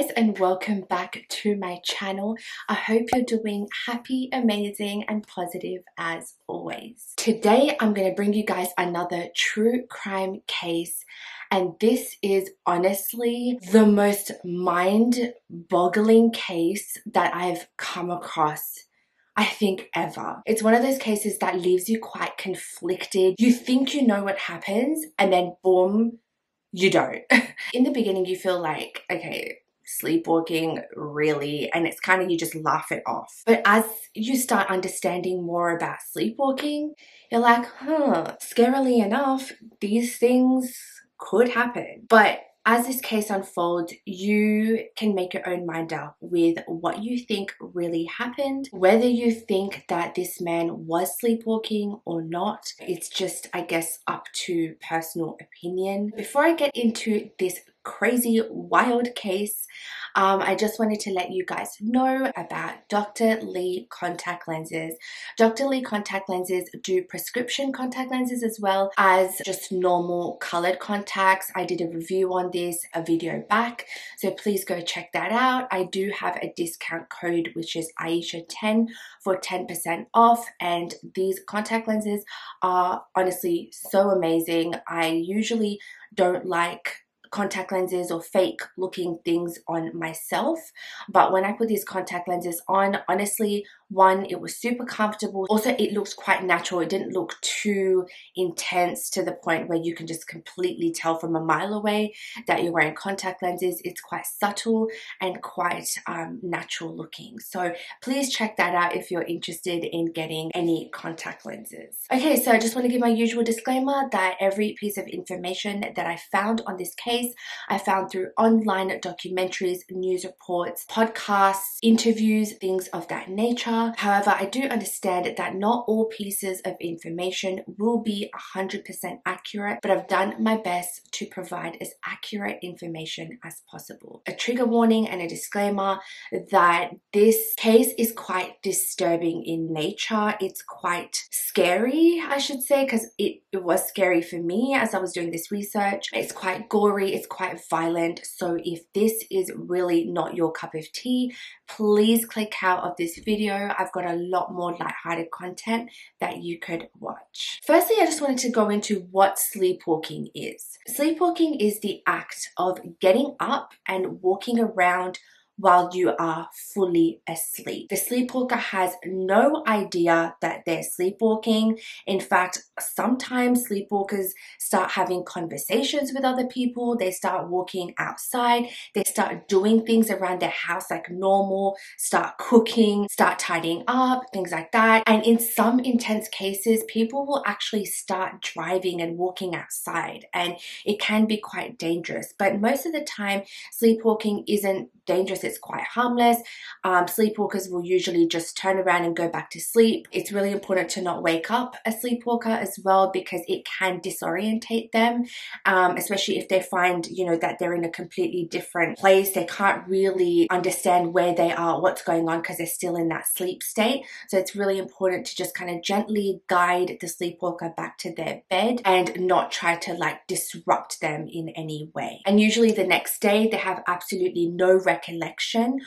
guys, and welcome back to my channel. I hope you're doing happy, amazing and positive as always. Today I'm going to bring you guys another true crime case, and this is honestly the most mind-boggling case that I've come across, I think, ever. It's one of those cases that leaves you quite conflicted. You think you know what happens and then boom, you don't. In the beginning you feel like, okay, sleepwalking, really? And it's kind of, you just laugh it off. But as you start understanding more about sleepwalking, you're like, scarily enough, these things could happen. But as this case unfolds, you can make your own mind up with what you think really happened, whether you think that this man was sleepwalking or not. It's just, I guess, up to personal opinion. Before I get into this crazy, wild case, I just wanted to let you guys know about Dr. Lee contact lenses. Dr. Lee contact lenses do prescription contact lenses as well as just normal colored contacts. I did a review on this a video back, so please go check that out. I do have a discount code which is aiesha10 for 10% off, and these contact lenses are honestly so amazing. I usually don't like contact lenses or fake looking things on myself, but when I put these contact lenses on, honestly, one, it was super comfortable. Also, it looks quite natural. It didn't look too intense to the point where you can just completely tell from a mile away that you're wearing contact lenses. It's quite subtle and quite natural looking. So please check that out if you're interested in getting any contact lenses. Okay, so I just want to give my usual disclaimer that every piece of information that I found on this case, I found through online documentaries, news reports, podcasts, interviews, things of that nature. However, I do understand that not all pieces of information will be 100% accurate, but I've done my best to provide as accurate information as possible. A trigger warning and a disclaimer that this case is quite disturbing in nature. It's quite scary, I should say, because it was scary for me as I was doing this research. It's quite gory, it's quite violent. So if this is really not your cup of tea, please click out of this video. I've got a lot more lighthearted content that you could watch. Firstly, I just wanted to go into what sleepwalking is. Sleepwalking is the act of getting up and walking around while you are fully asleep. The sleepwalker has no idea that they're sleepwalking. In fact, sometimes sleepwalkers start having conversations with other people. They start walking outside. They start doing things around their house like normal, start cooking, start tidying up, things like that. And in some intense cases, people will actually start driving and walking outside, and it can be quite dangerous. But most of the time, sleepwalking isn't dangerous. It's quite harmless. Sleepwalkers will usually just turn around and go back to sleep. It's really important to not wake up a sleepwalker as well, because it can disorientate them, especially if they find, that they're in a completely different place. They can't really understand where they are, what's going on, because they're still in that sleep state. So it's really important to just kind of gently guide the sleepwalker back to their bed and not try to disrupt them in any way. And usually the next day they have absolutely no recollection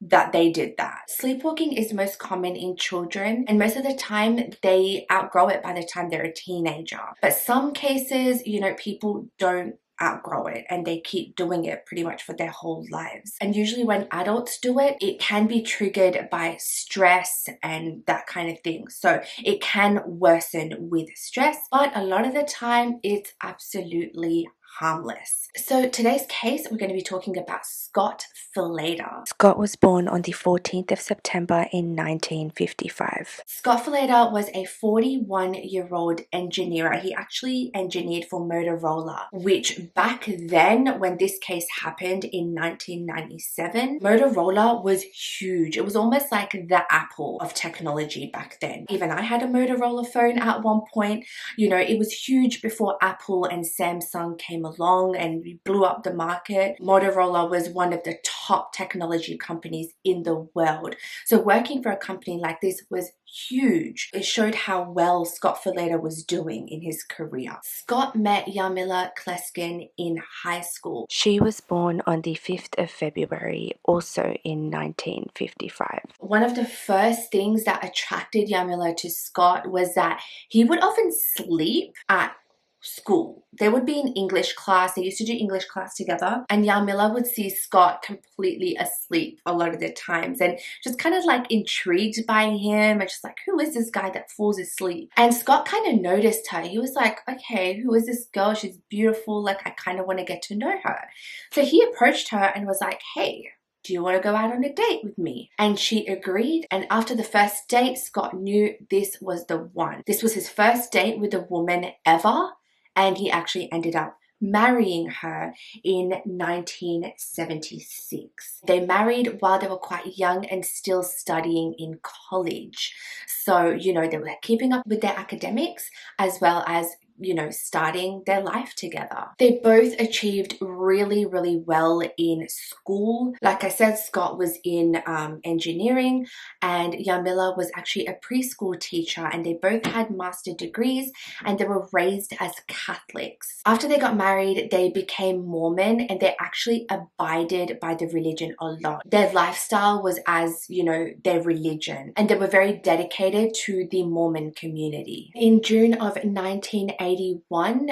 that they did that. Sleepwalking is most common in children, and most of the time they outgrow it by the time they're a teenager. But some cases, people don't outgrow it and they keep doing it pretty much for their whole lives. And usually when adults do it, it can be triggered by stress and that kind of thing. So it can worsen with stress, but a lot of the time it's absolutely harmless. So today's case, we're going to be talking about Scott Philada. Scott was born on the 14th of September in 1955. Scott Philada was a 41-year-old engineer. He actually engineered for Motorola, which back then, when this case happened in 1997, Motorola was huge. It was almost like the Apple of technology back then. Even I had a Motorola phone at one point. It was huge before Apple and Samsung came came along and blew up the market. Motorola was one of the top technology companies in the world. So working for a company like this was huge. It showed how well Scott Philada was doing in his career. Scott met Yarmila Falater in high school. She was born on the 5th of February, also in 1955. One of the first things that attracted Yarmila to Scott was that he would often sleep at school. They would be in English class. They used to do English class together, and Yarmila would see Scott completely asleep a lot of the times and just kind of like intrigued by him and just like, who is this guy that falls asleep? And Scott kind of noticed her. He was like, okay, who is this girl? She's beautiful. Like, I kind of want to get to know her. So he approached her and was like, hey, do you want to go out on a date with me? And she agreed. And after the first date, Scott knew this was the one. This was his first date with a woman ever. And he actually ended up marrying her in 1976. They married while they were quite young and still studying in college. So, you know, they were keeping up with their academics as well as, you know, starting their life together. They both achieved really, really well in school. Like I said, Scott was in engineering and Yarmila was actually a preschool teacher, and they both had master's degrees and they were raised as Catholics. After they got married, they became Mormon and they actually abided by the religion a lot. Their lifestyle was as, you know, their religion, and they were very dedicated to the Mormon community. In June of 1981,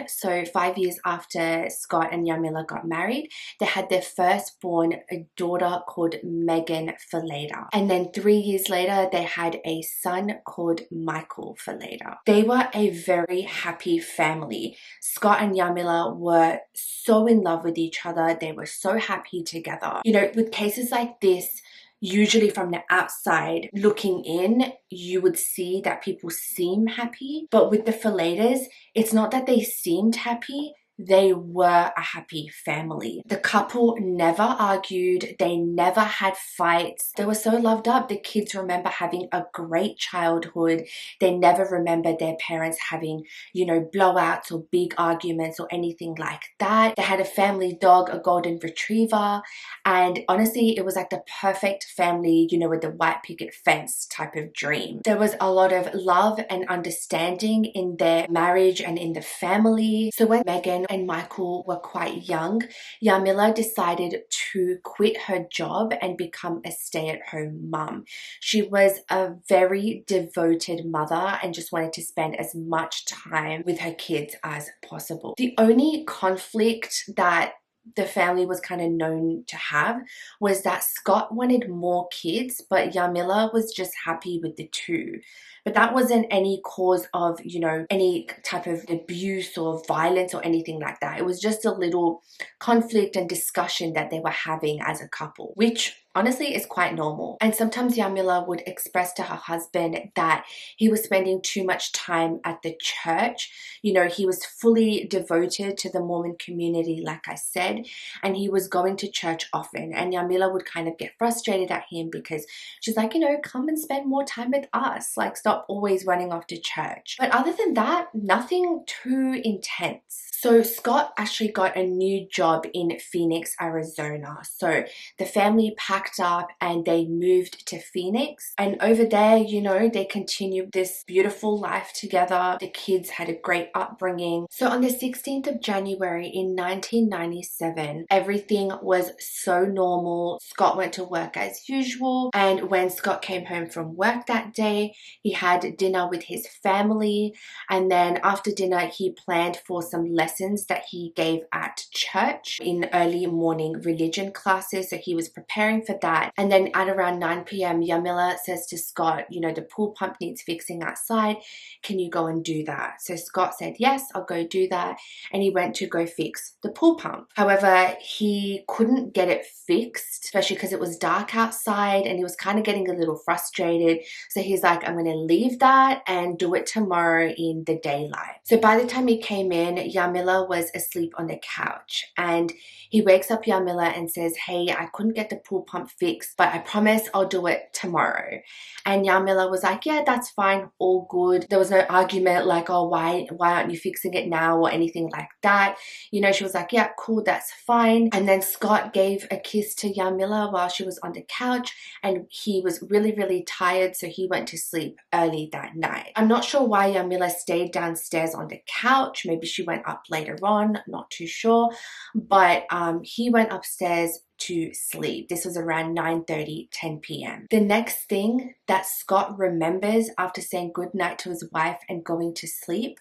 so 5 years after Scott and Yarmila got married, they had their firstborn, a daughter called Megan Philada. And then 3 years later, they had a son called Michael Philada. They were a very happy family. Scott and Yarmila were so in love with each other. They were so happy together. You know, with cases like this, usually from the outside looking in, you would see that people seem happy. But with the Philadas, it's not that they seemed happy. They were a happy family. The couple never argued. They never had fights. They were so loved up. The kids remember having a great childhood. They never remember their parents having, you know, blowouts or big arguments or anything like that. They had a family dog, a golden retriever. And honestly, it was like the perfect family, you know, with the white picket fence type of dream. There was a lot of love and understanding in their marriage and in the family. So when Megan and Michael were quite young, Yarmila decided to quit her job and become a stay-at-home mum. She was a very devoted mother and just wanted to spend as much time with her kids as possible. The only conflict that the family was kind of known to have was that Scott wanted more kids, but Yarmila was just happy with the 2. But that wasn't any cause of, you know, any type of abuse or violence or anything like that. It was just a little conflict and discussion that they were having as a couple, which honestly is quite normal. And sometimes Yarmila would express to her husband that he was spending too much time at the church. You know, he was fully devoted to the Mormon community, like I said, and he was going to church often. And Yarmila would kind of get frustrated at him because she's like, you know, come and spend more time with us. Like, stop always running off to church. But other than that, nothing too intense. So Scott actually got a new job in Phoenix, Arizona. So the family packed up and they moved to Phoenix. And over there, you know, they continued this beautiful life together. The kids had a great upbringing. So on the 16th of January in 1997, everything was so normal. Scott went to work as usual. And when Scott came home from work that day, he had dinner with his family. And then after dinner, he planned for some lessons that he gave at church in early morning religion classes. So he was preparing for that. And then at around 9 p.m, Yarmila says to Scott, you know, the pool pump needs fixing outside. Can you go and do that? So Scott said, yes, I'll go do that. And he went to go fix the pool pump. However, he couldn't get it fixed, especially because it was dark outside and he was kind of getting a little frustrated. So he's like, I'm going to leave that and do it tomorrow in the daylight. So by the time he came in, Yarmila was asleep on the couch, and he wakes up Yarmila and says, hey, I couldn't get the pool pump fixed, but I promise I'll do it tomorrow. And Yarmila was like, yeah, that's fine, all good. There was no argument like, oh, why aren't you fixing it now or anything like that. You know, she was like, yeah, cool, that's fine. And then Scott gave a kiss to Yarmila while she was on the couch, and he was really, really tired, so he went to sleep early that night. I'm not sure why Yarmila stayed downstairs on the couch. Maybe she went up later on, not too sure. But he went upstairs to sleep. This was around 9:30, 10 p.m. The next thing that Scott remembers after saying goodnight to his wife and going to sleep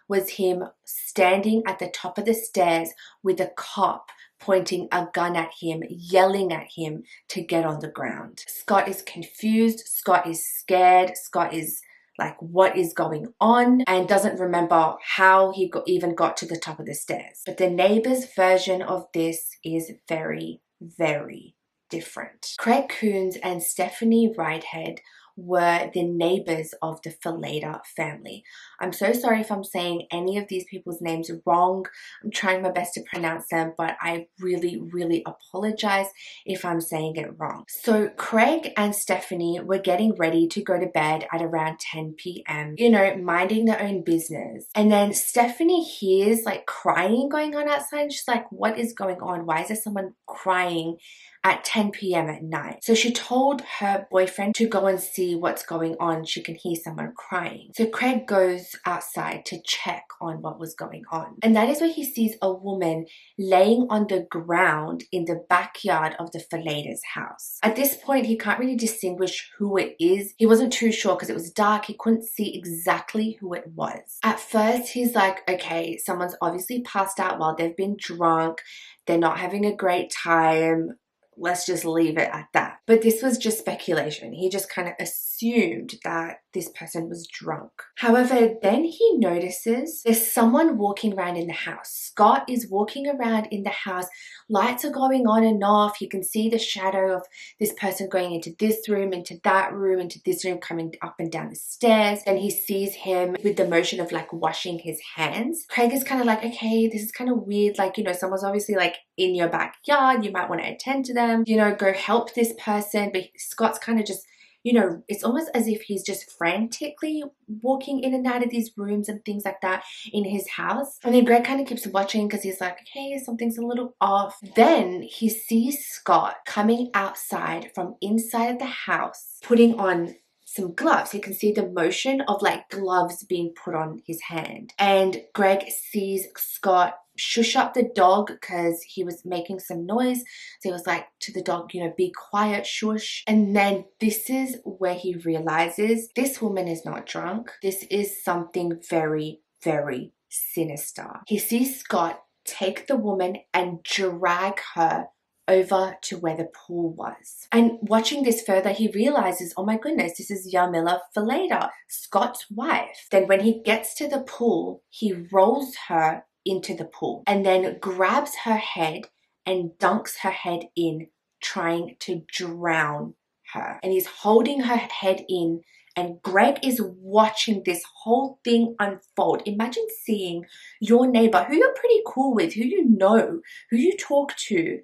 was him standing at the top of the stairs with a cop pointing a gun at him, yelling at him to get on the ground. Scott is confused. Scott is scared. Scott is like, what is going on? And doesn't remember how he even got to the top of the stairs. But the neighbor's version of this is very, very different. Craig Coons and Stephanie Ridehead were the neighbors of the Philada family. I'm so sorry if I'm saying any of these people's names wrong. I'm trying my best to pronounce them, but I really, really apologize if I'm saying it wrong. So Craig and Stephanie were getting ready to go to bed at around 10 p.m, you know, minding their own business. And then Stephanie hears like crying going on outside. And she's like, what is going on? Why is there someone crying at 10 p.m. at night? So she told her boyfriend to go and see what's going on. She can hear someone crying. So Craig goes outside to check on what was going on. And that is where he sees a woman laying on the ground in the backyard of the Falata's house. At this point, he can't really distinguish who it is. He wasn't too sure because it was dark. He couldn't see exactly who it was. At first, he's like, okay, someone's obviously passed out while they've been drunk. They're not having a great time. Let's just leave it at that. But this was just speculation. He just kind of assumed that this person was drunk. However, then he notices there's someone walking around in the house. Scott is walking around in the house. Lights are going on and off. You can see the shadow of this person going into this room, into that room, into this room, coming up and down the stairs. And he sees him with the motion of like washing his hands. Craig is kind of like, okay, this is kind of weird. Like, you know, someone's obviously like in your backyard. You might want to attend to them, you know, go help this person. But Scott's kind of just, you know, it's almost as if he's just frantically walking in and out of these rooms and things like that in his house. And then Greg kind of keeps watching because he's like, okay, something's a little off. Then he sees Scott coming outside from inside of the house, putting on some gloves. He can see the motion of like gloves being put on his hand. And Greg sees Scott shush up the dog because he was making some noise. So he was like to the dog, you know, be quiet, shush. And then this is where he realizes this woman is not drunk. This is something very, very sinister. He sees Scott take the woman and drag her over to where the pool was. And watching this further, he realizes, oh my goodness, this is Yarmila Falater, Scott's wife. Then when he gets to the pool, he rolls her into the pool and then grabs her head and dunks her head in, trying to drown her. And he's holding her head in, and Greg is watching this whole thing unfold. Imagine seeing your neighbor, who you're pretty cool with, who you know, who you talk to,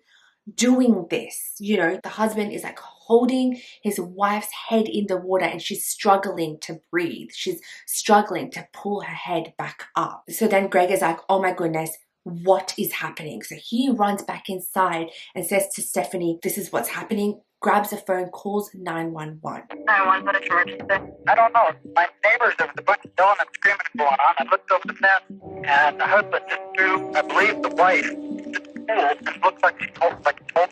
doing this. You know, the husband is like holding his wife's head in the water and she's struggling to breathe. She's struggling to pull her head back up. So then Greg is like, oh my goodness, what is happening? So he runs back inside and says to Stephanie, this is what's happening. Grabs a phone, calls 911. 911, what is your emergency? I don't know. My neighbors, there was a bunch of yelling and screaming going on. I looked over the fence and the husband just threw, I believe, the wife into the pool. It looks like he's holding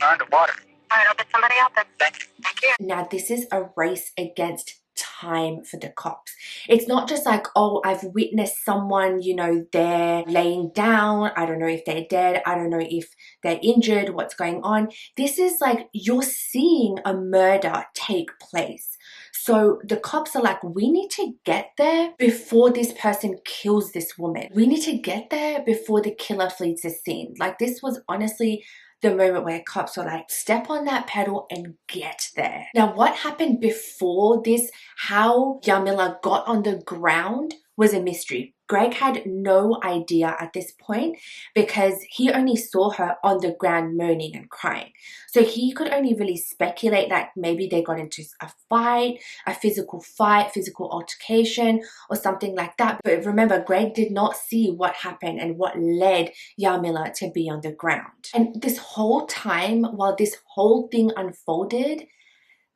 her underwater. All right, I'll get somebody out there. Thank you. Thank you. Now, this is a race against time for the cops. It's not just like, oh, I've witnessed someone, you know, they're laying down. I don't know if they're dead. I don't know if they're injured. What's going on? This is like you're seeing a murder take place. So the cops are like, we need to get there before this person kills this woman. We need to get there before the killer flees the scene. Like, this was honestly the moment where cops were like, step on that pedal and get there. Now, what happened before this, how Yarmila got on the ground, was a mystery. Greg had no idea at this point because he only saw her on the ground moaning and crying. So he could only really speculate that maybe they got into a fight, a physical fight, physical altercation or something like that. But remember, Greg did not see what happened and what led Yarmila to be on the ground. And this whole time, while this whole thing unfolded,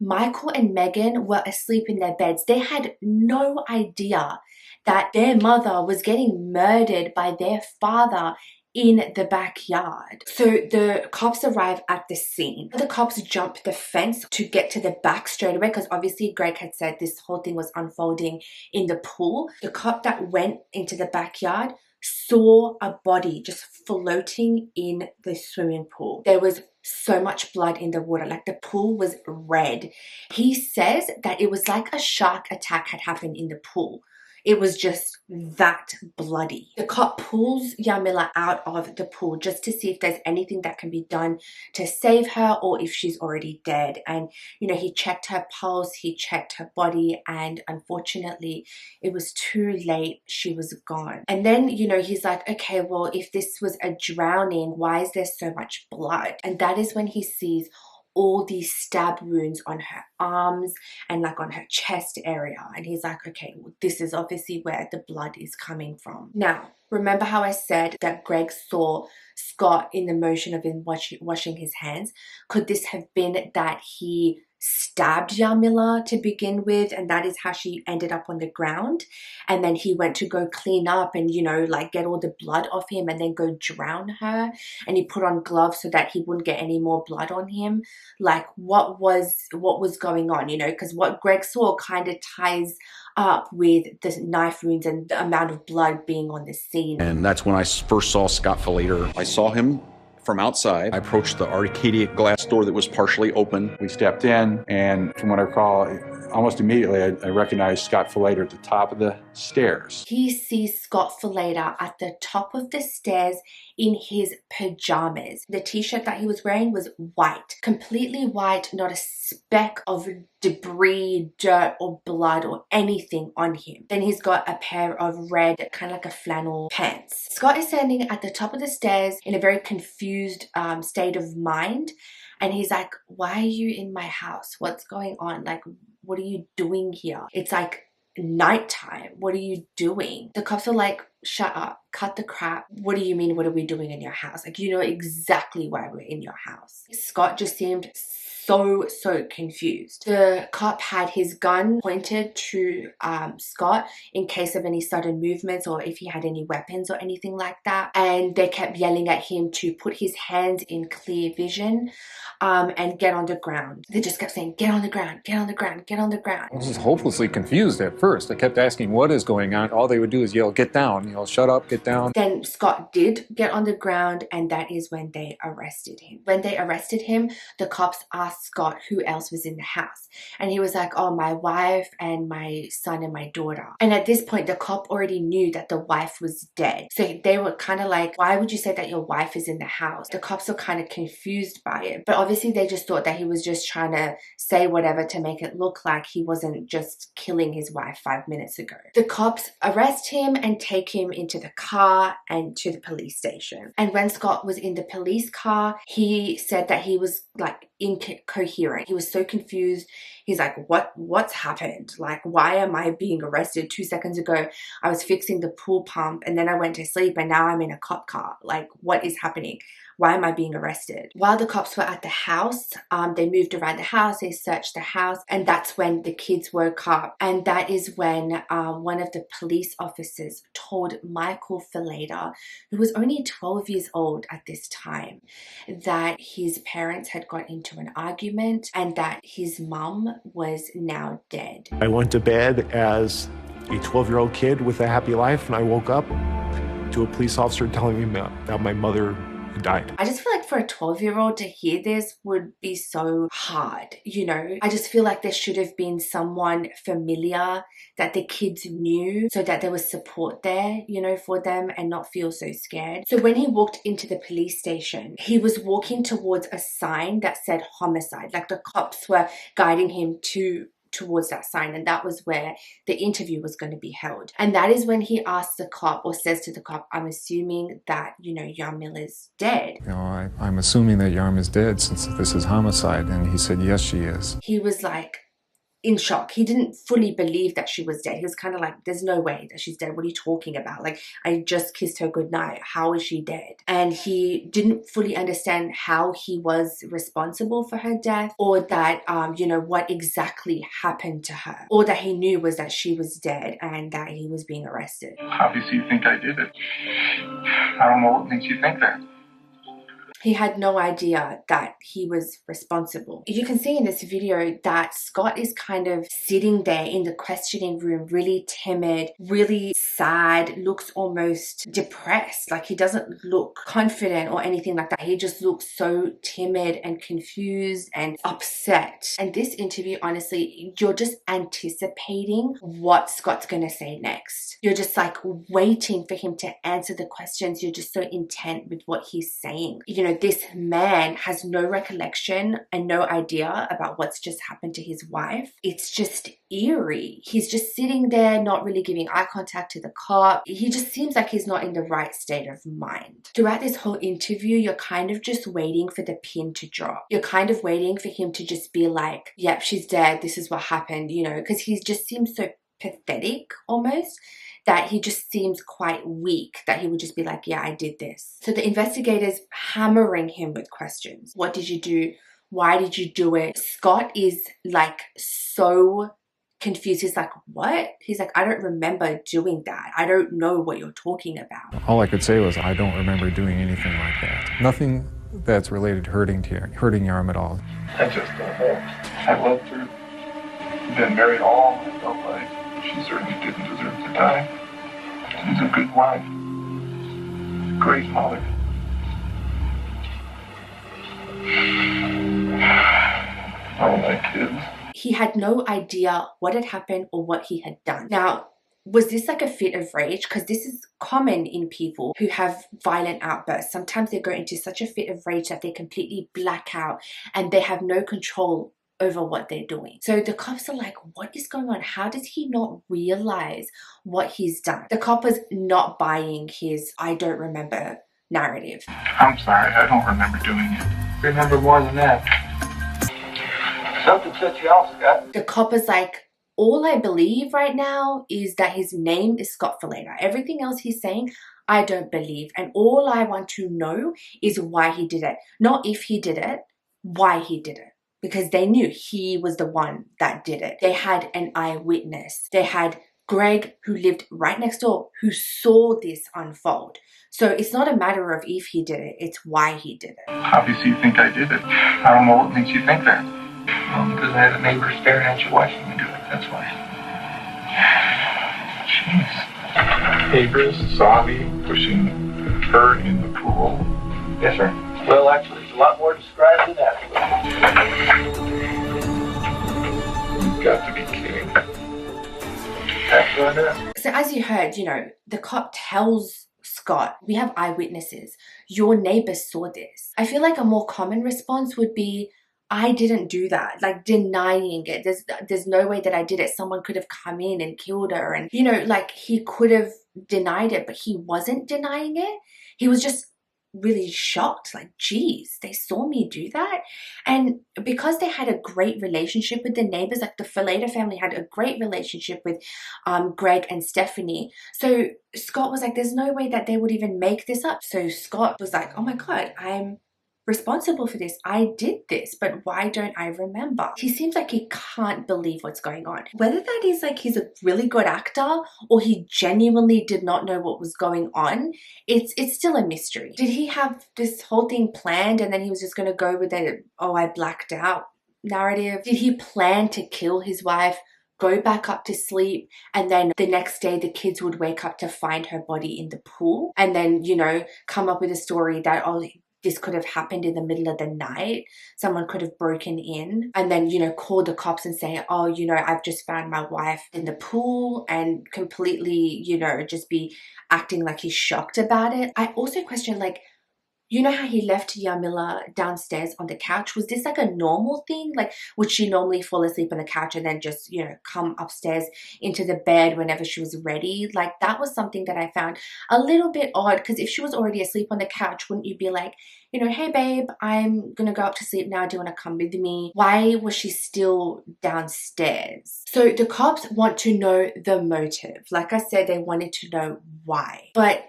Michael and Megan were asleep in their beds. They had no idea that their mother was getting murdered by their father in the backyard. So the cops arrive at the scene. The cops jump the fence to get to the back straight away because obviously Greg had said this whole thing was unfolding in the pool. The cop that went into the backyard saw a body just floating in the swimming pool. There was so much blood in the water, like the pool was red. He says that it was like a shark attack had happened in the pool. It was just that bloody. The cop pulls Yarmila out of the pool just to see if there's anything that can be done to save her or if she's already dead. And, you know, he checked her pulse, he checked her body, and unfortunately, it was too late. She was gone. And then, you know, he's like, okay, well, if this was a drowning, why is there so much blood? And that is when he sees all these stab wounds on her arms and like on her chest area. And he's like, okay, well, this is obviously where the blood is coming from. Now, remember how I said that Greg saw Scott in the motion of him washing his hands? Could this have been that he stabbed Yarmila to begin with, and that is how she ended up on the ground? And then he went to go clean up and, you know, like get all the blood off him and then go drown her, and he put on gloves so that he wouldn't get any more blood on him. Like what was going on, you know, because what Greg saw kind of ties up with the knife wounds and the amount of blood being on the scene. And that's when I first saw Scott Falater. I saw him from outside. I approached the Arcadia glass door that was partially open. We stepped in, and from what I recall, almost immediately I recognized Scott Falater at the top of the stairs. He sees Scott Philada at the top of the stairs in his pajamas. The t-shirt that he was wearing was white, completely white, not a speck of debris, dirt or blood or anything on him. Then he's got a pair of red, kind of like a flannel pants. Scott is standing at the top of the stairs in a very confused state of mind. And he's like, why are you in my house? What's going on? Like, what are you doing here? It's like nighttime. What are you doing? The cops are like, shut up, cut the crap. What do you mean, what are we doing in your house? Like, you know exactly why we're in your house. Scott just seemed so confused. The cop had his gun pointed to Scott in case of any sudden movements or if he had any weapons or anything like that. And they kept yelling at him to put his hands in clear vision and get on the ground. They just kept saying, get on the ground, get on the ground, get on the ground. I was just hopelessly confused at first. I kept asking what is going on. All they would do is yell, get down, you know, shut up, get down. Then Scott did get on the ground, and that is when they arrested him. When they arrested him, the cops asked Scott who else was in the house. And he was like, oh, my wife and my son and my daughter. And at this point, the cop already knew that the wife was dead. So they were kind of like, why would you say that your wife is in the house? The cops were kind of confused by it. But obviously they just thought that he was just trying to say whatever to make it look like he wasn't just killing his wife 5 minutes ago. The cops arrest him and take him into the car and to the police station. And when Scott was in the police car, he said that he was like incoherent. He was so confused. He's like, what's happened? Like, why am I being arrested? 2 seconds ago, I was fixing the pool pump and then I went to sleep and now I'm in a cop car. Like, what is happening? Why am I being arrested? While the cops were at the house, they moved around the house, they searched the house, and that's when the kids woke up. And that is when one of the police officers told Michael Philada, who was only 12 years old at this time, that his parents had got into an argument and that his mum was now dead. I went to bed as a 12-year-old kid with a happy life, and I woke up to a police officer telling me that my mother died. I just feel like for a 12-year-old to hear this would be so hard, you know? I just feel like there should have been someone familiar that the kids knew so that there was support there, you know, for them and not feel so scared. So when he walked into the police station, he was walking towards a sign that said homicide. Like the cops were guiding him to towards that sign, and that was where the interview was going to be held. And that is when he asks the cop, or says to the cop, I'm assuming that, you know, Yarmila's dead. You know, I'm assuming that Yarm is dead since this is homicide. And he said, yes, she is. He was like in shock. He didn't fully believe that she was dead. He was kind of like, there's no way that she's dead. What are you talking about? Like, I just kissed her goodnight. How is she dead? And he didn't fully understand how he was responsible for her death, or that, you know, what exactly happened to her. All that he knew was that she was dead and that he was being arrested. Obviously, you think I did it. I don't know what makes you think that. He had no idea that he was responsible. You can see in this video that Scott is kind of sitting there in the questioning room, really timid, really sad, looks almost depressed. Like, he doesn't look confident or anything like that. He just looks so timid and confused and upset. And this interview, honestly, you're just anticipating what Scott's gonna say next. You're just like waiting for him to answer the questions. You're just so intent with what he's saying. You know, this man has no recollection and no idea about what's just happened to his wife. It's just eerie. He's just sitting there, not really giving eye contact to the cop. He just seems like he's not in the right state of mind. Throughout this whole interview, you're kind of just waiting for the pin to drop. You're kind of waiting for him to just be like, yep, she's dead. This is what happened, you know, because he just seems so pathetic almost, that he just seems quite weak, that he would just be like, yeah, I did this. So the investigators hammering him with questions. What did you do? Why did you do it? Scott is like so confused. He's like, what? He's like, I don't remember doing that. I don't know what you're talking about. All I could say was, I don't remember doing anything like that. Nothing that's related to hurting Yarm at all. I just don't know. I loved her. Been married all my adult life. She certainly didn't deserve to die. She's a good wife. Great mother. All my kids. He had no idea what had happened or what he had done. Now, was this like a fit of rage? Because this is common in people who have violent outbursts. Sometimes they go into such a fit of rage that they completely black out and they have no control over what they're doing. So the cops are like, what is going on? How does he not realize what he's done? The cop is not buying his I don't remember narrative. I'm sorry, I don't remember doing it. Remember more than that. Something set you off, Scott. The cop is like, all I believe right now is that his name is Scott Philada. Everything else he's saying, I don't believe. And all I want to know is why he did it. Not if he did it, why he did it. Because they knew he was the one that did it. They had an eyewitness. They had Greg, who lived right next door, who saw this unfold. So it's not a matter of if he did it, it's why he did it. Obviously you think I did it. I don't know what makes you think that. Well, because I had a neighbor staring at you watching me do it, that's why. Jeez. Neighbors saw me pushing her in the pool. Yes, sir. Well, actually, it's a lot more described than that. You've got to be kidding. So as you heard, you know, the cop tells Scott, we have eyewitnesses. Your neighbor saw this. I feel like a more common response would be, I didn't do that, like denying it. There's no way that I did it. Someone could have come in and killed her. And, you know, like he could have denied it, but he wasn't denying it. He was just really shocked, like, geez, they saw me do that. And because they had a great relationship with the neighbors, like the Philada family had a great relationship with Greg and Stephanie, so Scott was like, there's no way that they would even make this up. So Scott was like, oh my god, I'm responsible for this. I did this, but why don't I remember? He seems like he can't believe what's going on. Whether that is like he's a really good actor or he genuinely did not know what was going on, it's still a mystery. Did he have this whole thing planned and then he was just going to go with a, oh, I blacked out narrative? Did he plan to kill his wife, go back up to sleep, and then the next day the kids would wake up to find her body in the pool, and then, you know, come up with a story that, oh, this could have happened in the middle of the night. Someone could have broken in and then, you know, call the cops and say, oh, you know, I've just found my wife in the pool, and completely, you know, just be acting like he's shocked about it. I also question, like, You know how he left Yarmila downstairs on the couch? Was this like a normal thing? Like, would she normally fall asleep on the couch and then just, you know, come upstairs into the bed whenever she was ready? Like, that was something that I found a little bit odd, because if she was already asleep on the couch, wouldn't you be like, you know, hey babe, I'm gonna go up to sleep now, do you want to come with me? Why was she still downstairs? So the cops want to know the motive. Like I said, they wanted to know why, but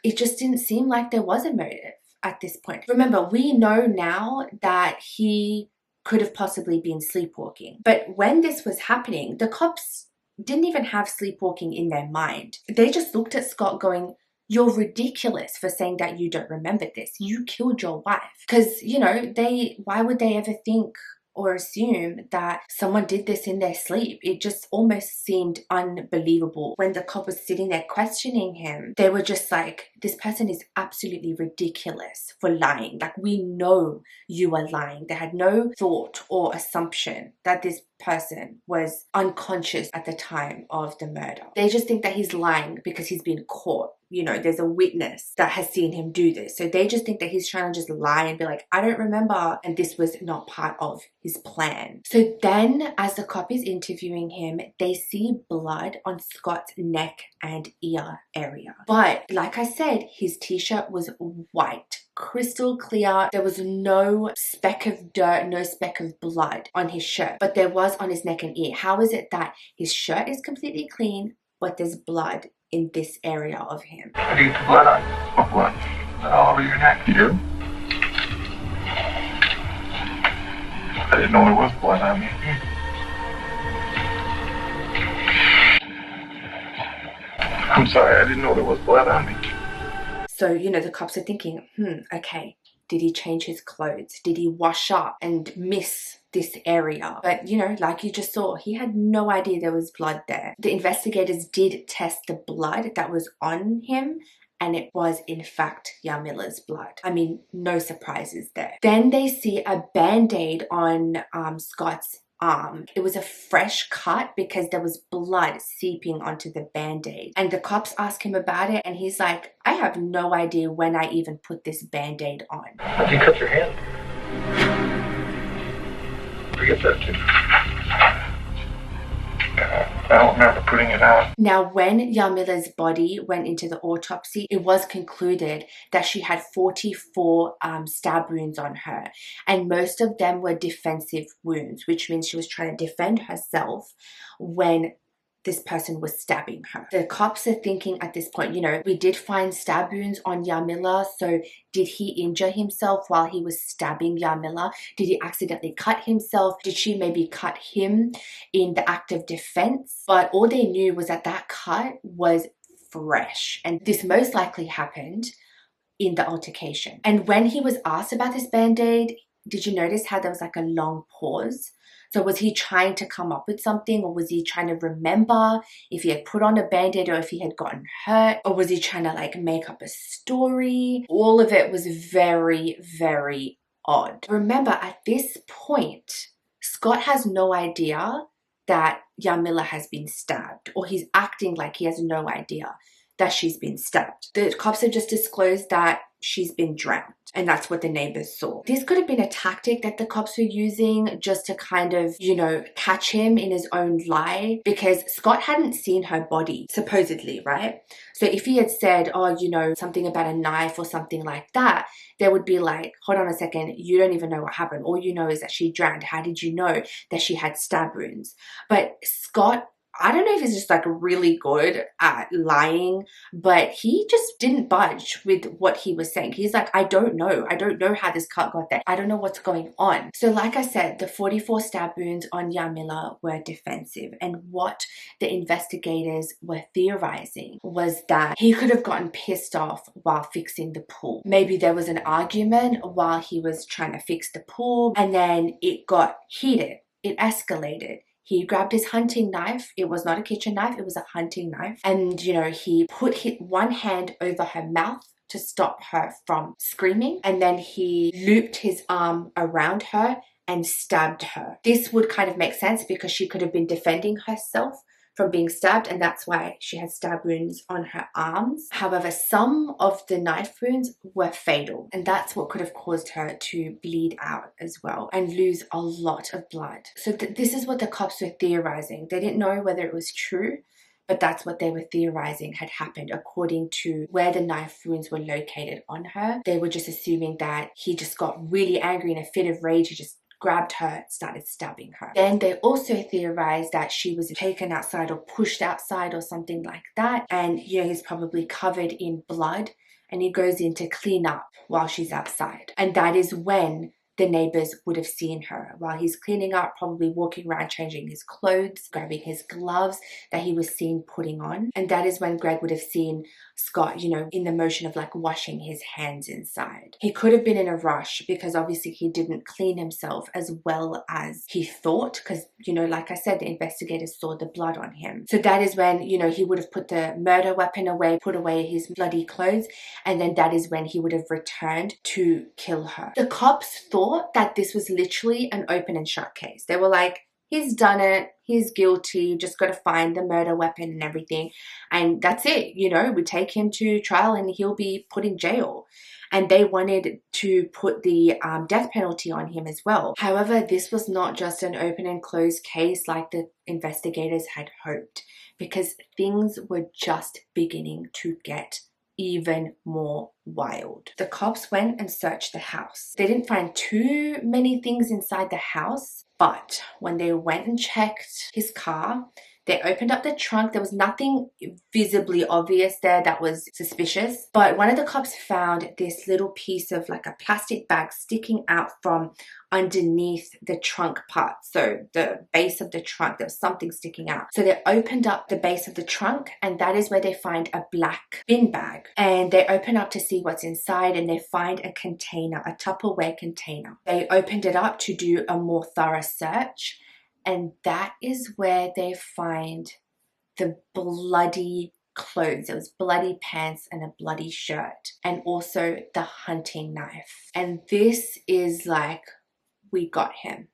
it just didn't seem like there was a motive at this point. Remember, we know now that he could have possibly been sleepwalking, but when this was happening, the cops didn't even have sleepwalking in their mind. They just looked at Scott going, you're ridiculous for saying that you don't remember this. You killed your wife. Because, you know, why would they ever think or assume that someone did this in their sleep? It just almost seemed unbelievable. When the cop was sitting there questioning him, they were just like, this person is absolutely ridiculous for lying. Like, we know you are lying. They had no thought or assumption that this person was unconscious at the time of the murder. They just think that he's lying because he's been caught. You know, there's a witness that has seen him do this. So they just think that he's trying to just lie and be like, I don't remember. And this was not part of his plan. So then as the cop is interviewing him, they see blood on Scott's neck and ear area. But like I said, his t-shirt was white, crystal clear. There was no speck of dirt, no speck of blood on his shirt, but there was on his neck and ear. How is it that his shirt is completely clean, but there's blood in this area of him? I need the blood on you. What blood? All over your neck. You do? I didn't know there was blood on me. I'm sorry, I didn't know there was blood on me. So, you know, the cops are thinking, okay, did he change his clothes? Did he wash up and miss this area? But, you know, like you just saw, he had no idea there was blood there. The investigators did test the blood that was on him, and it was in fact Yarmila's blood. I mean, no surprises there. Then they see a band-aid on Scott's arm. It was a fresh cut because there was blood seeping onto the band-aid. And the cops ask him about it, and he's like, I have no idea when I even put this band-aid on. How did you cut your hand? Forget that too. I don't remember putting it on. Now, when Yarmila's body went into the autopsy, it was concluded that she had 44 stab wounds on her, and most of them were defensive wounds, which means she was trying to defend herself when this person was stabbing her. The cops are thinking at this point, you know, we did find stab wounds on Yarmila, so did he injure himself while he was stabbing Yarmila? Did he accidentally cut himself? Did she maybe cut him in the act of defense? But all they knew was that that cut was fresh, and this most likely happened in the altercation. And when he was asked about this band-aid, did you notice how there was like a long pause? So was he trying to come up with something, or was he trying to remember if he had put on a band-aid or if he had gotten hurt, or was he trying to like make up a story? All of it was very, very odd. Remember, at this point, Scott has no idea that Yarmila has been stabbed, or he's acting like he has no idea that she's been stabbed. The cops have just disclosed that she's been drowned, and that's what the neighbors saw. This could have been a tactic that the cops were using just to kind of, you know, catch him in his own lie, because Scott hadn't seen her body, supposedly, right? So if he had said, oh, you know, something about a knife or something like that, they would be like, hold on a second, you don't even know what happened. All you know is that she drowned. How did you know that she had stab wounds? But Scott, I don't know if he's just like really good at lying, but he just didn't budge with what he was saying. He's like, I don't know how this cut got there. I don't know what's going on. So like I said, the 44 stab wounds on Yarmila were defensive, and what the investigators were theorizing was that he could have gotten pissed off while fixing the pool. Maybe there was an argument while he was trying to fix the pool, and then it got heated, it escalated. He grabbed his hunting knife. It was not a kitchen knife, it was a hunting knife. And, you know, he put one hand over her mouth to stop her from screaming. And then he looped his arm around her and stabbed her. This would kind of make sense because she could have been defending herself from being stabbed, and that's why she had stab wounds on her arms. However, some of the knife wounds were fatal, and that's what could have caused her to bleed out as well and lose a lot of blood. So this is what the cops were theorizing. They didn't know whether it was true, but that's what they were theorizing had happened according to where the knife wounds were located on her. They were just assuming that he just got really angry in a fit of rage. He just grabbed her, started stabbing her. Then they also theorized that she was taken outside or pushed outside or something like that. And he's probably covered in blood and he goes in to clean up while she's outside. And that is when the neighbors would have seen her while he's cleaning up, probably walking around changing his clothes, grabbing his gloves that he was seen putting on. And that is when Greg would have seen Scott, in the motion of like washing his hands inside. He could have been in a rush because obviously he didn't clean himself as well as he thought because, like I said, the investigators saw the blood on him. So that is when, he would have put the murder weapon away, put away his bloody clothes, and then that is when he would have returned to kill her. The cops thought that this was literally an open and shut case. They were like, he's done it, he's guilty, just got to find the murder weapon and everything. And that's it, we take him to trial and he'll be put in jail. And they wanted to put the death penalty on him as well. However, this was not just an open and closed case like the investigators had hoped, because things were just beginning to get even more wild. The cops went and searched the house. They didn't find too many things inside the house, but when they went and checked his car, they opened up the trunk. There was nothing visibly obvious there that was suspicious, but one of the cops found this little piece of like a plastic bag sticking out from underneath the trunk part. So the base of the trunk, there was something sticking out. So they opened up the base of the trunk, and that is where they find a black bin bag. And they open up to see what's inside, and they find a container, a Tupperware container. They opened it up to do a more thorough search, and that is where they find the bloody clothes. It was bloody pants and a bloody shirt, and also the hunting knife. And this is like, we got him.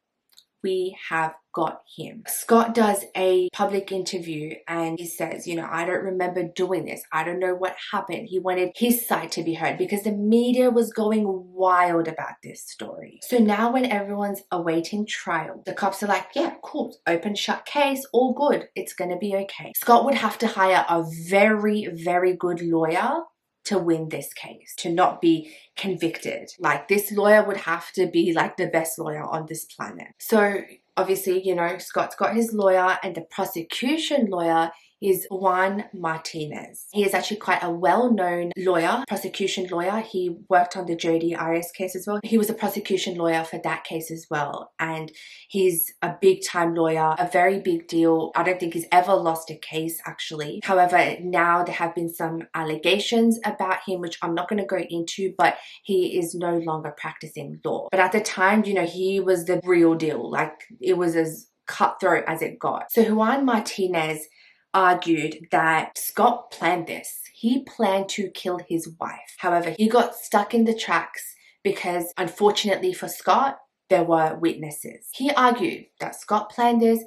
We have got him. Scott does a public interview and he says, I don't remember doing this. I don't know what happened. He wanted his side to be heard because the media was going wild about this story. So now when everyone's awaiting trial, the cops are like, yeah, cool, open shut case, all good. It's going to be okay. Scott would have to hire a very, very good lawyer to win this case, to not be convicted. Like, this lawyer would have to be like the best lawyer on this planet. So obviously, Scott's got his lawyer, and the prosecution lawyer is Juan Martinez. He is actually quite a well-known lawyer, prosecution lawyer. He worked on the Jodi Arias case as well. He was a prosecution lawyer for that case as well. And he's a big-time lawyer, a very big deal. I don't think he's ever lost a case, actually. However, now there have been some allegations about him, which I'm not going to go into, but he is no longer practicing law. But at the time, he was the real deal. Like, it was as cutthroat as it got. So Juan Martinez argued that Scott planned this. He planned to kill his wife. However, he got stuck in the tracks because, unfortunately for Scott, there were witnesses. He argued that Scott planned this.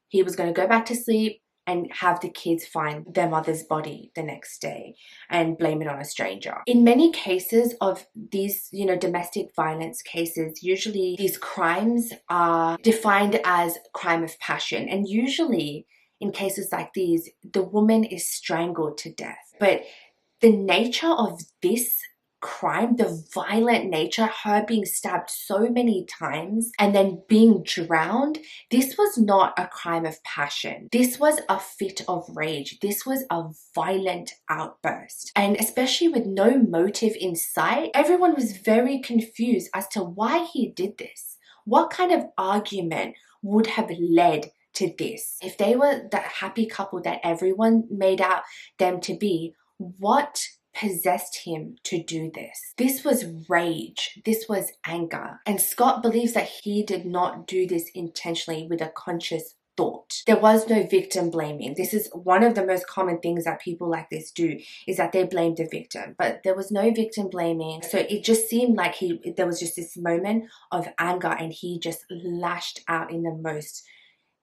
He was going to go back to sleep and have the kids find their mother's body the next day and blame it on a stranger. In many cases of these, domestic violence cases, usually these crimes are defined as crime of passion, and usually in cases like these, the woman is strangled to death. But the nature of this crime, the violent nature, her being stabbed so many times and then being drowned, this was not a crime of passion. This was a fit of rage. This was a violent outburst. And especially with no motive in sight, everyone was very confused as to why he did this. What kind of argument would have led to this? If they were that happy couple that everyone made out them to be, what possessed him to do this? This was rage. This was anger. And Scott believes that he did not do this intentionally with a conscious thought. There was no victim blaming. This is one of the most common things that people like this do, is that they blame the victim, but there was no victim blaming. So it just seemed like there was just this moment of anger, and he just lashed out in the most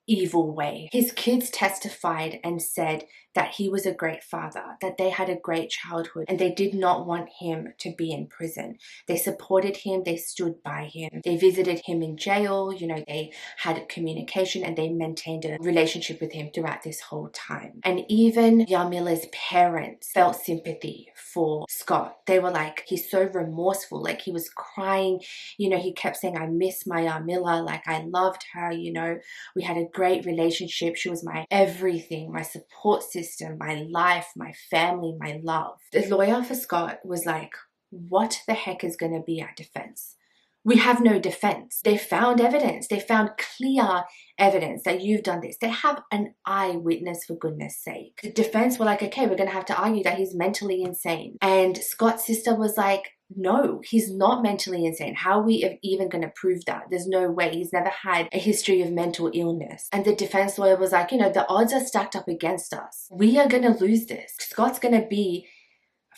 evil way. His kids testified and said that he was a great father, that they had a great childhood, and they did not want him to be in prison. They supported him, they stood by him, they visited him in jail, you know, they had communication and they maintained a relationship with him throughout this whole time. And even Yarmila's parents felt sympathy for Scott. They were like, he's so remorseful, like he was crying, you know, he kept saying, I miss my Yarmila, like I loved her, you know, we had a great relationship, she was my everything, my support system, my life, my family, my love. The lawyer for Scott was like, what the heck is going to be our defense? We have no defense. They found evidence. They found clear evidence that you've done this. They have an eyewitness, for goodness sake. The defense were like, okay, we're going to have to argue that he's mentally insane. And Scott's sister was like, no, he's not mentally insane. How are we even going to prove that? There's no way. He's never had a history of mental illness. And the defense lawyer was like, you know, the odds are stacked up against us. We are going to lose this. Scott's going to be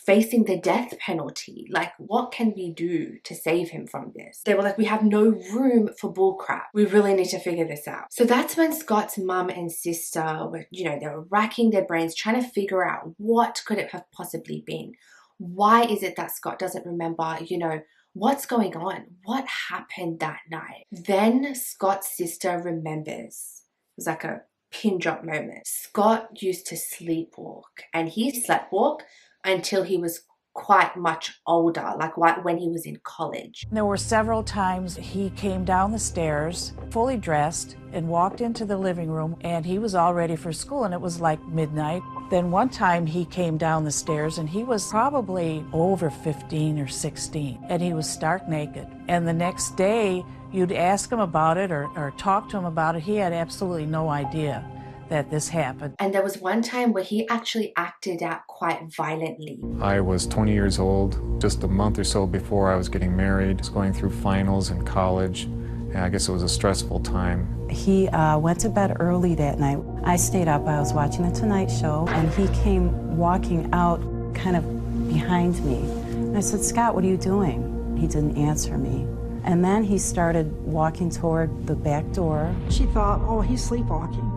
facing the death penalty. Like, what can we do to save him from this? They were like, we have no room for bullcrap. We really need to figure this out. So that's when Scott's mum and sister were, you know, they were racking their brains trying to figure out what could it have possibly been. Why is it that Scott doesn't remember, you know, what's going on? What happened that night? Then Scott's sister remembers. It was like a pin drop moment. Scott used to sleepwalk, and he sleptwalked until he was quite much older, like when he was in college. There were several times he came down the stairs fully dressed and walked into the living room, and he was all ready for school, and it was like midnight. Then one time he came down the stairs and he was probably over 15 or 16, and he was stark naked. And the next day you'd ask him about it or talk to him about it, he had absolutely no idea that this happened. And there was one time where he actually acted out quite violently. I was 20 years old, just a month or so before I was getting married. I was going through finals in college, and I guess it was a stressful time. He went to bed early that night. I stayed up, I was watching The Tonight Show, and he came walking out kind of behind me. And I said, Scott, what are you doing? He didn't answer me. And then he started walking toward the back door. She thought, oh, he's sleepwalking.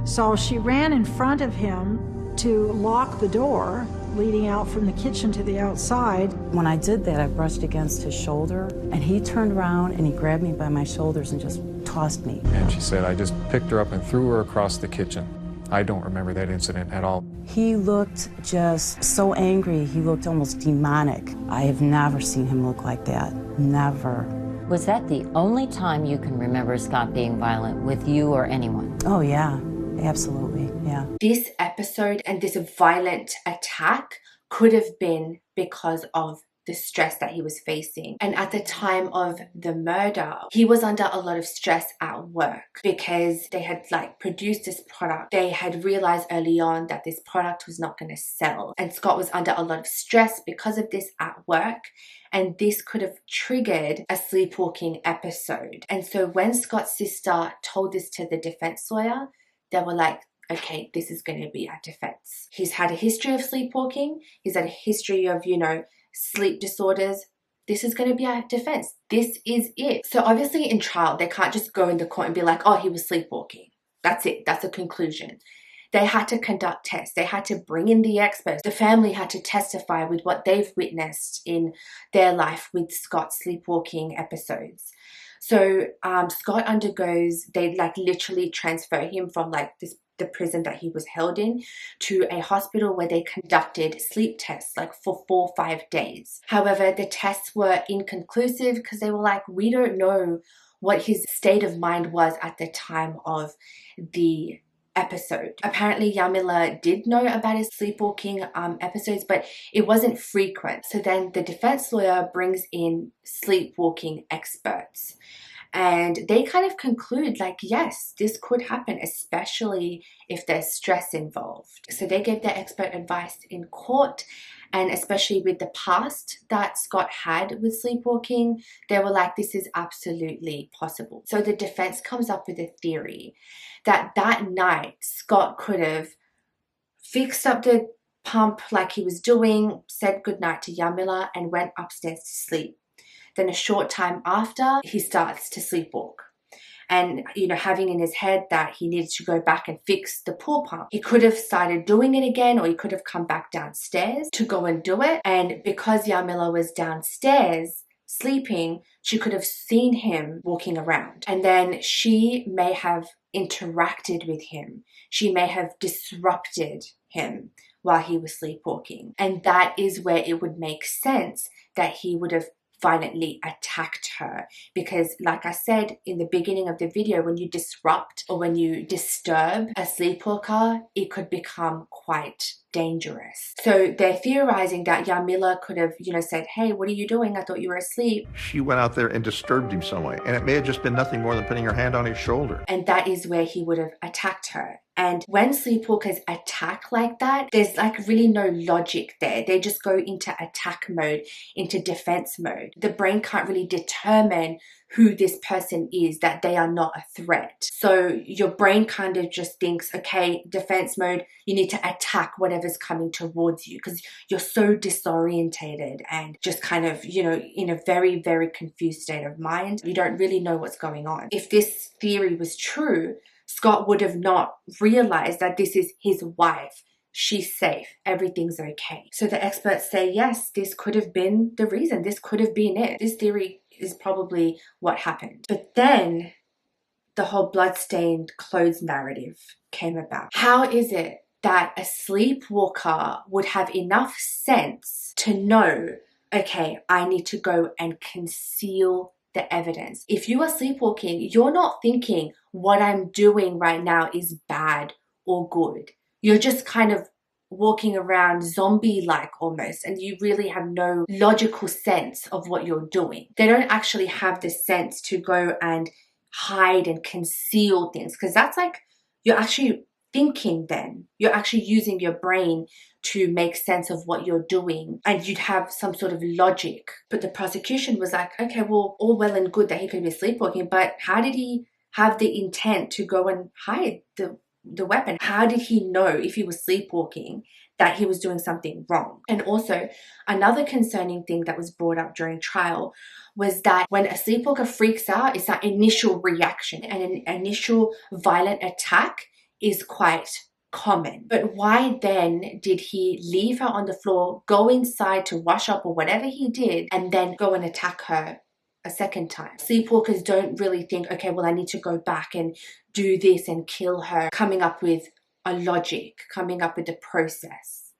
So she ran in front of him to lock the door leading out from the kitchen to the outside. When I did that, I brushed against his shoulder, and he turned around and he grabbed me by my shoulders and just tossed me. And she said, I just picked her up and threw her across the kitchen. I don't remember that incident at all. He looked just so angry. He looked almost demonic. I have never seen him look like that. Never. Was that the only time you can remember Scott being violent with you or anyone? Oh, yeah. Absolutely, yeah. This episode and this violent attack could have been because of the stress that he was facing. And at the time of the murder, he was under a lot of stress at work because they had like produced this product. They had realized early on that this product was not going to sell. And Scott was under a lot of stress because of this at work. And this could have triggered a sleepwalking episode. And so when Scott's sister told this to the defense lawyer, they were like, okay, this is going to be our defense. He's had a history of sleepwalking. He's had a history of, you know, sleep disorders. This is going to be our defense. This is it. So obviously in trial, they can't just go in the court and be like, oh, he was sleepwalking. That's it. That's a conclusion. They had to conduct tests. They had to bring in the experts. The family had to testify with what they've witnessed in their life with Scott's sleepwalking episodes. So Scott undergoes, they like literally transfer him from like the prison that he was held in to a hospital where they conducted sleep tests like for 4 or 5 days. However, the tests were inconclusive because they were like, we don't know what his state of mind was at the time of the episode. Apparently Yarmila did know about his sleepwalking episodes, but it wasn't frequent. So then the defense lawyer brings in sleepwalking experts, and they kind of conclude like, yes, this could happen, especially if there's stress involved. So they gave their expert advice in court, and especially with the past that Scott had with sleepwalking, they were like, this is absolutely possible. So the defense comes up with a theory that that night Scott could have fixed up the pump like he was doing, said goodnight to Yarmila, and went upstairs to sleep. Then a short time after, he starts to sleepwalk. and, you know, having in his head that he needed to go back and fix the pool pump. He could have started doing it again, or he could have come back downstairs to go and do it. And because Yarmila was downstairs sleeping, she could have seen him walking around. And then she may have interacted with him. She may have disrupted him while he was sleepwalking. And that is where it would make sense that he would have violently attacked her, because like I said in the beginning of the video, when you disrupt or when you disturb a sleepwalker, it could become quite dangerous. So they're theorizing that Yarmila could have, you know, said, hey, what are you doing? I thought you were asleep. She went out there and disturbed him some way, and it may have just been nothing more than putting her hand on his shoulder. And that is where he would have attacked her. And when sleepwalkers attack like that, there's like really no logic there. They just go into attack mode, into defense mode. The brain can't really determine who this person is, that they are not a threat. So your brain kind of just thinks, okay, defense mode, you need to attack whatever's coming towards you, because you're so disorientated and just kind of, you know, in a very, very confused state of mind. You don't really know what's going on. If this theory was true, Scott would have not realized that this is his wife. She's safe. Everything's okay. So the experts say, yes, this could have been the reason. This could have been it. This theory is probably what happened. But then the whole bloodstained clothes narrative came about. How is it that a sleepwalker would have enough sense to know, okay, I need to go and conceal the evidence? If you are sleepwalking, you're not thinking what I'm doing right now is bad or good. You're just kind of walking around zombie-like almost, and you really have no logical sense of what you're doing. They don't actually have the sense to go and hide and conceal things, because that's like, you're actually thinking then. You're actually using your brain to make sense of what you're doing, and you'd have some sort of logic. But the prosecution was like, okay, well, all well and good that he could be sleepwalking, but how did he have the intent to go and hide the weapon? How did he know, if he was sleepwalking, that he was doing something wrong? And also, another concerning thing that was brought up during trial was that when a sleepwalker freaks out, it's that initial reaction, and an initial violent attack is quite common. But why then did he leave her on the floor, go inside to wash up or whatever he did, and then go and attack her a second time? Sleepwalkers don't really think, okay, well, I need to go back and do this and kill her, coming up with a logic, coming up with a process.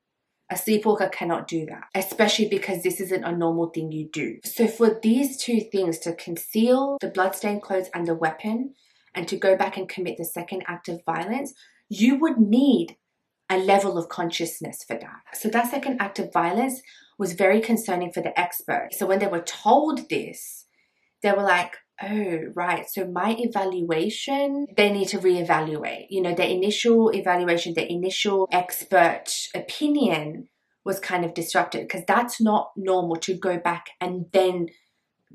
A sleepwalker cannot do that, especially because this isn't a normal thing you do. So for these two things, to conceal the bloodstained clothes and the weapon, and to go back and commit the second act of violence, you would need a level of consciousness for that. So that second act of violence was very concerning for the expert. So when they were told this, they were like, oh, right, so my evaluation, they need to reevaluate. You know, the initial evaluation, the initial expert opinion was kind of disrupted, because that's not normal to go back and then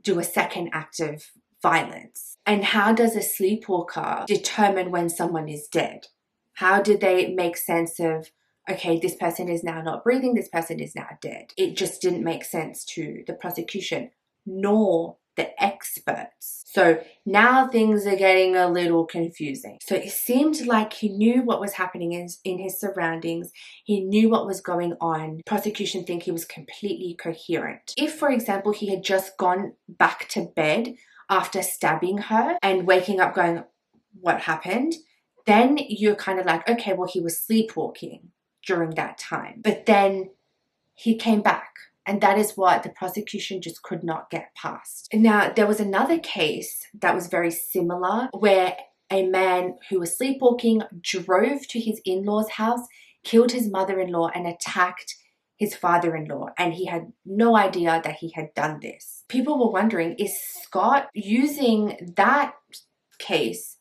do a second act of violence. And how does a sleepwalker determine when someone is dead? How do they make sense of, okay, this person is now not breathing, this person is now dead? It just didn't make sense to the prosecution, nor the experts. So now things are getting a little confusing. So it seemed like he knew what was happening in his surroundings. He knew what was going on. Prosecution think he was completely coherent. If, for example, he had just gone back to bed after stabbing her and waking up going, what happened? Then you're kind of like, okay, well, he was sleepwalking during that time. But then he came back. And that is what the prosecution just could not get past. Now, there was another case that was very similar, where a man who was sleepwalking drove to his in-laws' house, killed his mother-in-law, and attacked his father-in-law. And he had no idea that he had done this. People were wondering, is Scott using that case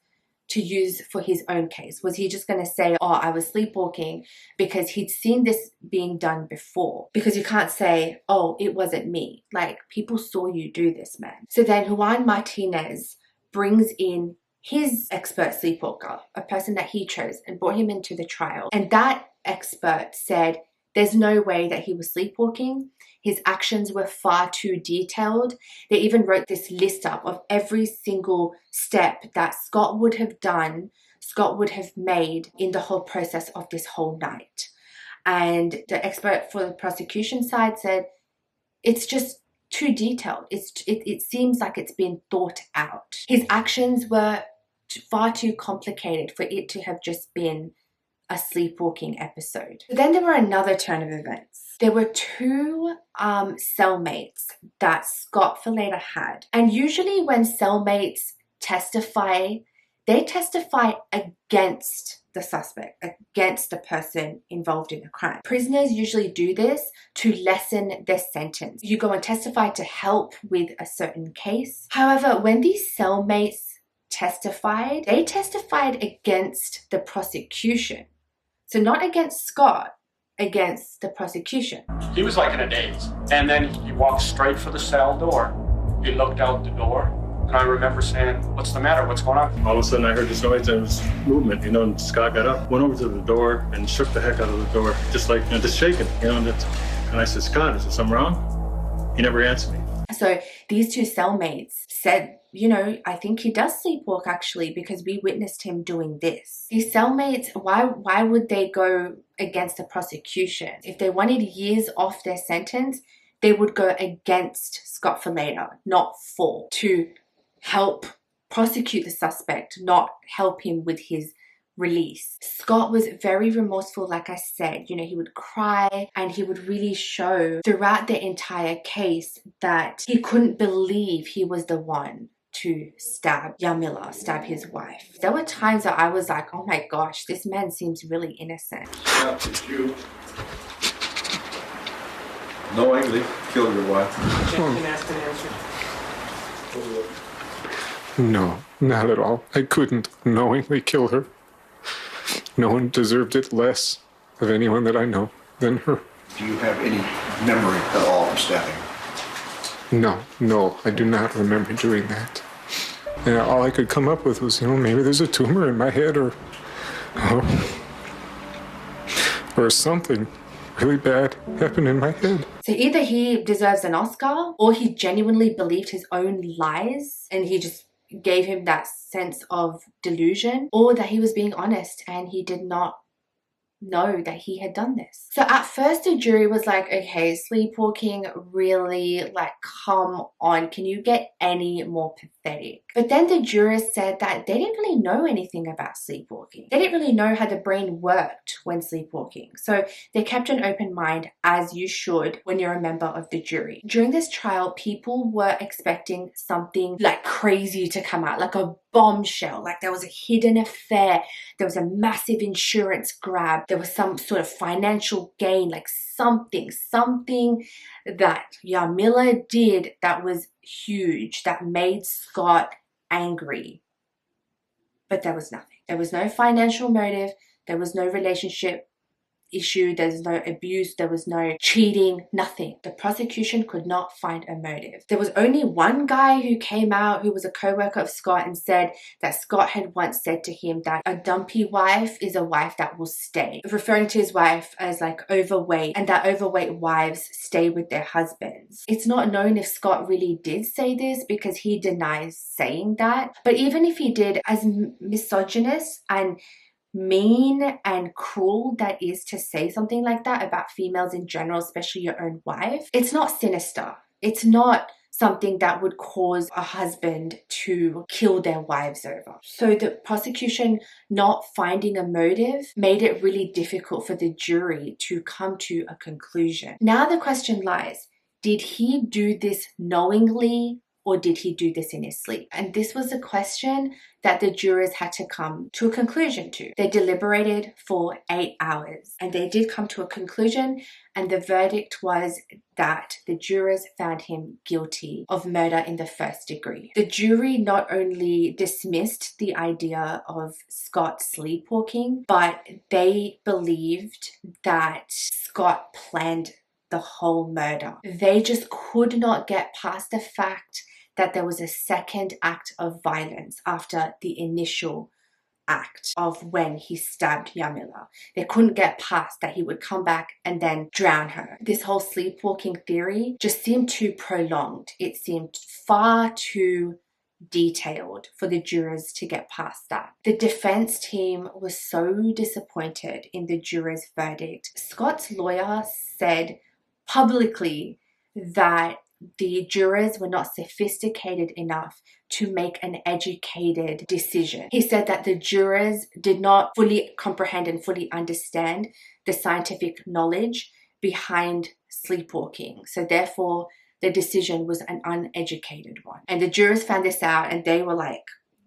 to use for his own case? Was he just going to say, oh, I was sleepwalking, because he'd seen this being done before? Because you can't say, oh, it wasn't me. Like, people saw you do this, man. So then Juan Martinez brings in his expert sleepwalker, a person that he chose, and brought him into the trial. And that expert said There's no way that he was sleepwalking. His actions were far too detailed. They even wrote this list up of every single step that Scott would have done, Scott would have made in the whole process of this whole night. And the expert for the prosecution side said, it's just too detailed. It seems like it's been thought out. His actions were far too complicated for it to have just been a sleepwalking episode. But then there were another turn of events. There were two cellmates that Scott Philada had. And usually when cellmates testify, they testify against the suspect, against the person involved in the crime. Prisoners usually do this to lessen their sentence. You go and testify to help with a certain case. However, when these cellmates testified, they testified against the prosecution. So not against Scott, against the prosecution. He was like in a daze. And then he walked straight for the cell door. He looked out the door. And I remember saying, what's the matter? What's going on? All of a sudden I heard this noise and it was movement, and Scott got up, went over to the door and shook the heck out of the door, just like, just shaking, and I said, Scott, is there something wrong? He never answered me. So these two cellmates said, I think he does sleepwalk actually, because we witnessed him doing this. These cellmates, why would they go against the prosecution? If they wanted years off their sentence, they would go against Scott Philada, not for, to help prosecute the suspect, not help him with his release. Scott was very remorseful, like I said. He would cry and he would really show throughout the entire case that he couldn't believe he was the one to stab Yarmila, stab his wife. There were times that I was like, oh my gosh, this man seems really innocent. Yeah, did you knowingly kill your wife? No, not at all. I couldn't knowingly kill her. No one deserved it less of anyone that I know than her. Do you have any memory at all of stabbing? No, I do not remember doing that. And all I could come up with was, maybe there's a tumor in my head or something really bad happened in my head. So either he deserves an Oscar, or he genuinely believed his own lies and he just gave him that sense of delusion, or that he was being honest and he did not know that he had done this. So at first the jury was like, okay, sleepwalking, really? Like, come on, can you get any more pathetic? But then the jurors said that they didn't really know anything about sleepwalking. They didn't really know how the brain worked when sleepwalking. So they kept an open mind, as you should when you're a member of the jury. During this trial, people were expecting something like crazy to come out, like a bombshell, like there was a hidden affair, there was a massive insurance grab, there was some sort of financial gain, like something that Yarmila did that was huge, that made Scott angry. But there was nothing. There was no financial motive, there was no relationship issue, there's no abuse, there was no cheating, nothing. The prosecution could not find a motive. There was only one guy who came out who was a co-worker of Scott and said that Scott had once said to him that a dumpy wife is a wife that will stay, referring to his wife as like overweight, and that overweight wives stay with their husbands. It's not known if Scott really did say this because he denies saying that, but even if he did, as misogynist and mean and cruel that is to say something like that about females in general, especially your own wife, it's not sinister. It's not something that would cause a husband to kill their wives over. So the prosecution not finding a motive made it really difficult for the jury to come to a conclusion. Now the question lies, did he do this knowingly, or did he do this in his sleep? And this was a question that the jurors had to come to a conclusion to. They deliberated for 8 hours and they did come to a conclusion, and the verdict was that the jurors found him guilty of murder in the first degree. The jury not only dismissed the idea of Scott sleepwalking, but they believed that Scott planned the whole murder. They just could not get past the fact that there was a second act of violence after the initial act of when he stabbed Yarmila. They couldn't get past that he would come back and then drown her. This whole sleepwalking theory just seemed too prolonged. It seemed far too detailed for the jurors to get past that. The defense team was so disappointed in the jurors' verdict. Scott's lawyer said publicly that the jurors were not sophisticated enough to make an educated decision. He said that the jurors did not fully comprehend and fully understand the scientific knowledge behind sleepwalking. So therefore, the decision was an uneducated one. And the jurors found this out and they were like,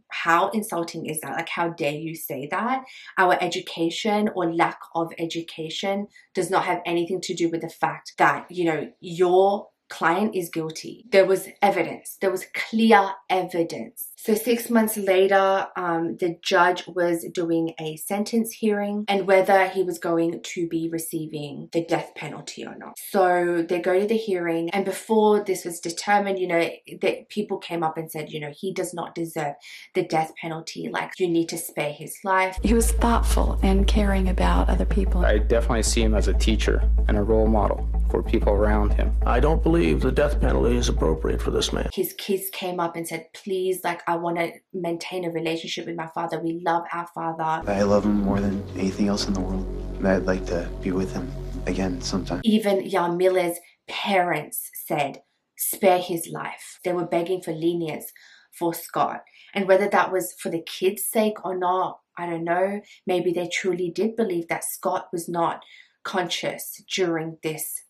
how insulting is that? Like, how dare you say that? Our education or lack of education does not have anything to do with the fact that, you know, your client is guilty. There was evidence. There was clear evidence. So 6 months later, the judge was doing a sentence hearing and whether he was going to be receiving the death penalty or not. So they go to the hearing, and before this was determined, you know, that people came up and said, you know, he does not deserve the death penalty. Like, you need to spare his life. He was thoughtful and caring about other people. I definitely see him as a teacher and a role model for people around him. I don't believe the death penalty is appropriate for this man. His kids came up and said, please, like, I want to maintain a relationship with my father. We love our father. I love him more than anything else in the world. And I'd like to be with him again sometime. Even Yarmila's parents said, spare his life. They were begging for lenience for Scott. And whether that was for the kids' sake or not, I don't know. Maybe they truly did believe that Scott was not conscious during this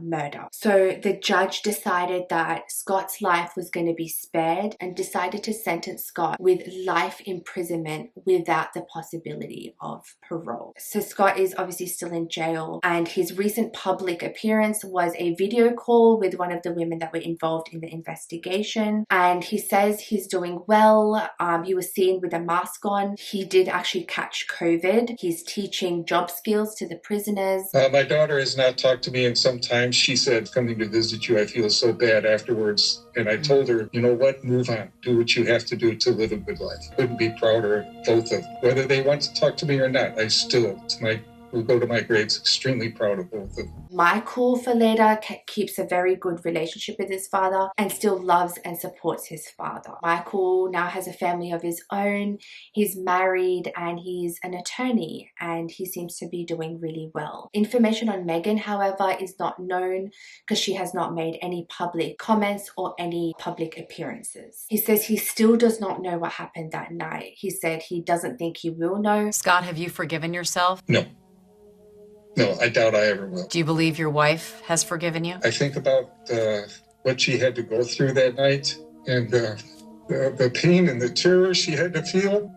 murder. So the judge decided that Scott's life was going to be spared and decided to sentence Scott with life imprisonment without the possibility of parole. So Scott is obviously still in jail, and his recent public appearance was a video call with one of the women that were involved in the investigation, and he says he's doing well. He was seen with a mask on. He did actually catch COVID. He's teaching job skills to the prisoners. My daughter has not talked to me in some time. She said, coming to visit you, I feel so bad afterwards. And I told her, you know what, move on. Do what you have to do to live a good life. Couldn't be prouder of both of them. Whether they want to talk to me or not, I still, will go to my graves extremely proud of both of them. Michael Philada keeps a very good relationship with his father and still loves and supports his father. Michael now has a family of his own. He's married and he's an attorney, and he seems to be doing really well. Information on Megan, however, is not known because she has not made any public comments or any public appearances. He says he still does not know what happened that night. He said he doesn't think he will know. Scott, have you forgiven yourself? No. No, I doubt I ever will. Do you believe your wife has forgiven you? I think about what she had to go through that night and the pain and the terror she had to feel.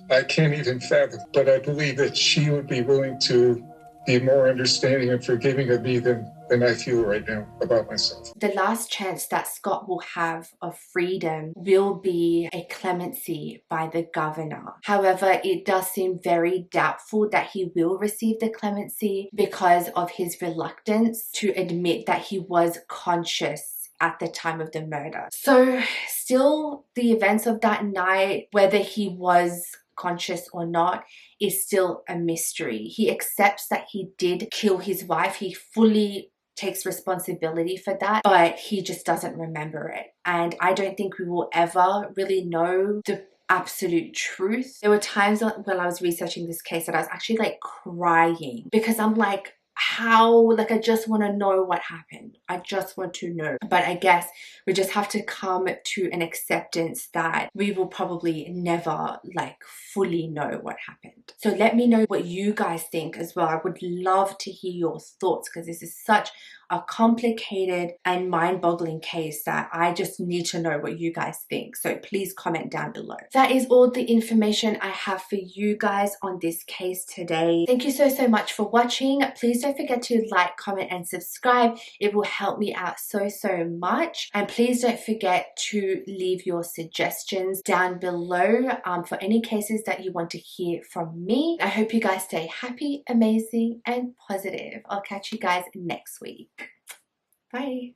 I can't even fathom, but I believe that she would be willing to be more understanding and forgiving of me than I feel right now about myself. The last chance that Scott will have of freedom will be a clemency by the governor. However, it does seem very doubtful that he will receive the clemency because of his reluctance to admit that he was conscious at the time of the murder. So still, the events of that night, whether he was conscious or not, is still a mystery. He accepts that he did kill his wife. He fully takes responsibility for that, but he just doesn't remember it. And I don't think we will ever really know the absolute truth. There were times when I was researching this case that I was actually like crying because I'm like, how, like, I just want to know what happened. I just want to know. But I guess we just have to come to an acceptance that we will probably never like fully know what happened. So let me know what you guys think as well. I would love to hear your thoughts because this is such a complicated and mind-boggling case that I just need to know what you guys think. So please comment down below. That is all the information I have for you guys on this case today. Thank you so much for watching. Please don't forget to like, comment and subscribe. It will help me out so much. And please don't forget to leave your suggestions down below for any cases that you want to hear from me. I hope you guys stay happy, amazing and positive. I'll catch you guys next week. Bye.